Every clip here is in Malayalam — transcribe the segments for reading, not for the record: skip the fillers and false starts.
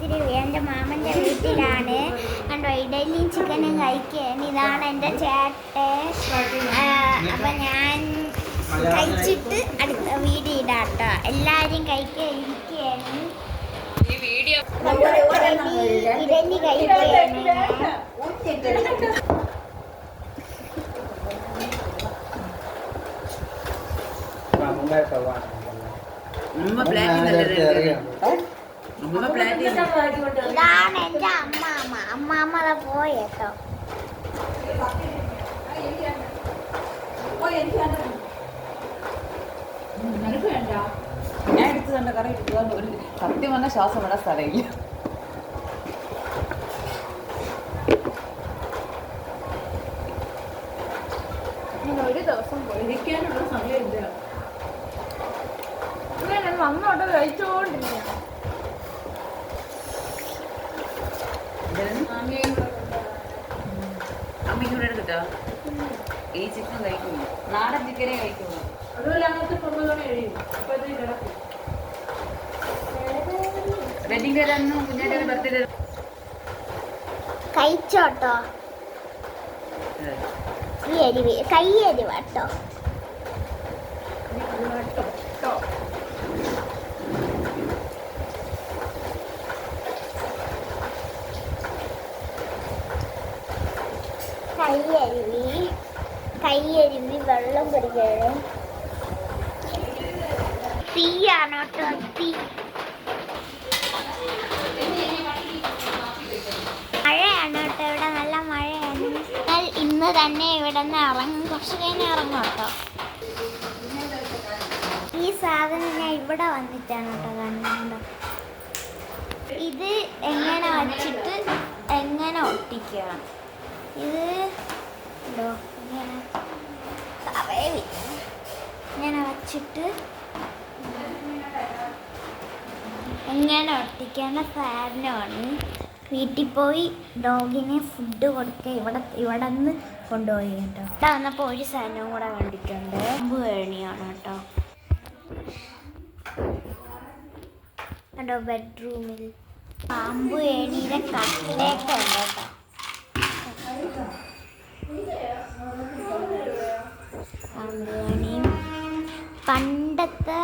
ഇത്തിരി എൻ്റെ മാമൻ്റെ വീട്ടിലാണ്. കണ്ടോ ഇഡലിയും ചിക്കനും കഴിക്കുകയാണ്. ഇതാണ് എൻ്റെ ചേട്ടൻ. അപ്പം ഞാൻ കഴിച്ചിട്ട് അടുത്ത വീഡിയോ ഇടാം കേട്ടോ. എല്ലാവരും കഴിക്കുക ഇരിക്കുകയാണ്. ഇഡലി കഴിക്കുകയാണ്. ഇതാണ് എന്റെ അമ്മാമ്മ പോയേട്ടോ. ഞാൻ എടുത്തു തന്നെ കറി ഒരു സത്യം വന്ന ശ്വാസം വിടാൻ സ്ഥലമില്ല. ഒരു ദിവസം ഇരിക്കാനുള്ള സമയമില്ല. ഞാൻ വന്നോട്ട് കഴിച്ചോണ്ടിരിക്കുക. അമ്മയ്ക്കൂടെ എടുത്തിട്ടോ ഈ ചിക്കൻ കഴിക്കുന്നു. നാടൻ ചിക്കനേ കഴിക്കുള്ളൂ. അതുപോലെ അങ്ങനത്തെ പൊണ്ണുകളെ കഴിയും. വെഡിങ് ഡേ അന്ന് കുഞ്ഞാൻ്റെ ബർത്ത്ഡേ കഴിച്ചോട്ടോ. ഈ അരിവ് കൈ അരിവാട്ടോ. കൈയരുവി വെള്ളം കുടിക്കണം. തീയാണ് കേട്ടോ. തീ മഴയാണ് കേട്ടോ. ഇവിടെ നല്ല മഴയാണ്. ഇന്ന് തന്നെ ഇവിടെ നിന്ന് ഇറങ്ങും. കുറച്ച് കഴിഞ്ഞ് ഇറങ്ങും കേട്ടോ. ഈ സാധനം ഞാൻ ഇവിടെ വന്നിട്ടാണ് കേട്ടോ കാണുന്നത്. ഇത് എങ്ങനെ വച്ചിട്ട് എങ്ങനെ ഒട്ടിക്കുക. ഇത് ഉണ്ടോ ഇങ്ങനെ ഇങ്ങനെ വച്ചിട്ട് എങ്ങനെ ഒട്ടിക്കുന്ന സാധനമാണ്. വീട്ടിൽ പോയി ഡോഗിനെ ഫുഡ് കൊടുക്കുക. ഇവിടെ നിന്ന് കൊണ്ടുപോയി കേട്ടോ. ഇവിടെ വന്നപ്പോൾ ഒരു സാധനവും കൂടെ കണ്ടിട്ടുണ്ട്. പാമ്പ് ഏണിയാണ് കേട്ടോ. കേട്ടോ ബെഡ്റൂമിൽ പാമ്പ് ഏണിയുടെ കട്ടിലേക്ക് ഉണ്ട് കേട്ടോ. പണ്ടത്തെ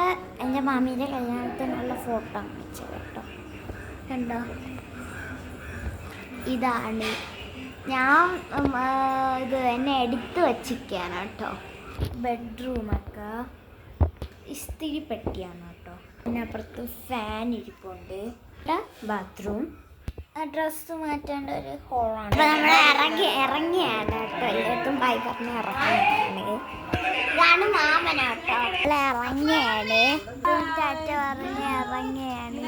എൻ്റെ മാമീൻ്റെ കല്യാണത്തിനുള്ള ഫോട്ടോ കാണിച്ചത് കേട്ടോ. കണ്ടോ ഇതാണ് ഞാൻ ഇത് എന്നെ എടുത്ത് വച്ചിരിക്കുകയാണ് കേട്ടോ. ബെഡ്റൂമൊക്കെ ഇസ്തിരി പെട്ടിയാണ് കേട്ടോ. പിന്നെ അപ്പുറത്ത് ഫാൻ ഇരിപ്പുണ്ട്. ബാത്റൂം ഡ്രസ്സ് മാറ്റേണ്ട ഒരു ഹോളാണ്. അപ്പോൾ നമ്മൾ ഇറങ്ങിയാണ് കേട്ടോ. എല്ലായിടത്തും ബൈ പറഞ്ഞ് ഇറങ്ങിയാണ്. ഇതാണ് മാമനാട്ടോ. ഇറങ്ങിയാണ്. ടാറ്റ പറഞ്ഞ് ഇറങ്ങിയാണ്.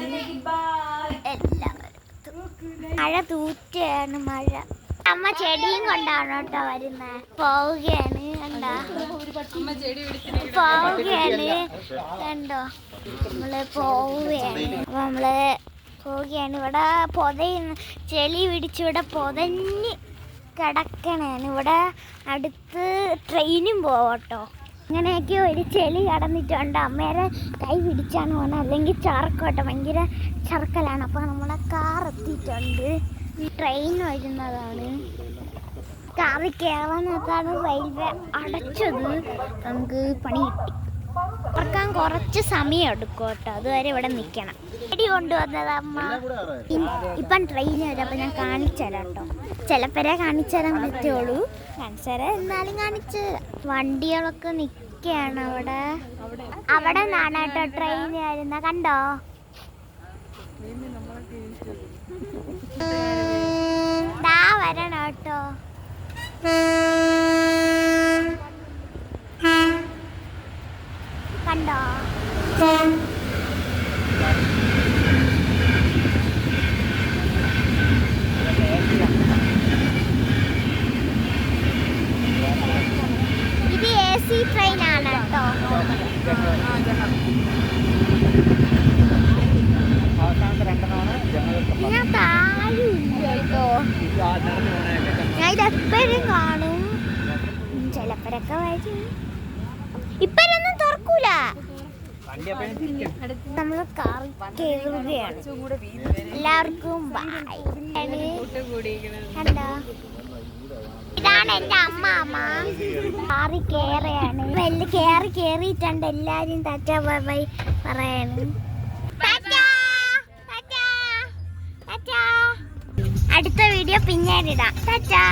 എല്ലായിടത്തും മഴ തൂറ്റാണ്. മഴ അമ്മ ചെടിയും കൊണ്ടാണ് കേട്ടോ വരുന്നത്. പോവുകയാണ് കണ്ടോ. പോവുകയാണ് കണ്ടോ. നമ്മള് പോവുകയാണ്. അപ്പൊ നമ്മള് പോവുകയാണ്. ഇവിടെ ചെളി പിടിച്ചിവിടെ പൊതഞ്ഞ് കിടക്കണേണ്. ഇവിടെ അടുത്ത് ട്രെയിനും പോവട്ടോ. അങ്ങനെയൊക്കെ ഒരു ചെളി കടന്നിട്ടുണ്ട്. അമ്മേരെ കൈ പിടിച്ചാണ് പോകുന്നത്. അല്ലെങ്കിൽ ചറക്കോട്ടെ ഭയങ്കര ചറക്കലാണ്. അപ്പോൾ നമ്മളെ കാർ എത്തിയിട്ടുണ്ട്. ഈ ട്രെയിൻ വരുന്നതാണ്. കാറിൽ കയറാനകത്താണ് റെയിൽവേ അടച്ചത്. നമുക്ക് പണി കിട്ടി. ഇറക്കാൻ കുറച്ച് സമയം എടുക്കും കേട്ടോ. അതുവരെ ഇവിടെ നിൽക്കണം. ചെടി കൊണ്ടുവന്നത് അമ്മ. ഇപ്പം ട്രെയിൻ വരും. അപ്പം ഞാൻ കാണിച്ചു തരാം കേട്ടോ. ചിലപ്പോഴേ കാണിച്ചു തരാൻ പറ്റുള്ളൂ. കാണിച്ചു തരാം എന്നാലും കാണിച്ച്. വണ്ടികളൊക്കെ നിൽക്കുകയാണ് അവിടെ. അവിടെ നിന്നാണ് കേട്ടോ ട്രെയിൻ വരുന്ന. കണ്ടോ ദാ വരണം കേട്ടോ. കണ്ടോ ഇത് AC ട്രെയിനാണ് കേട്ടോ. ഞാൻ താഴെയില്ല കേട്ടോ. ഞാൻ ഇതെപ്പോഴും കാണും. ചിലപ്പോഴൊക്കെ വരും. ഇപ്പൊന്നും തുറക്കൂല. നമ്മൾ കാറി കയറുകയാണ്. എല്ലാവർക്കും ബൈ. കണ്ടോ, ഇതാണ് എന്റെ അമ്മ. കാറി കയറുകയാണ്. വലിയ കേറിയിട്ടുണ്ട്. എല്ലാരും ടാറ്റാ ബൈ ബൈ പറയാണ്. അടുത്ത വീഡിയോ പിന്നീട് ഇടാം. ടാറ്റാ.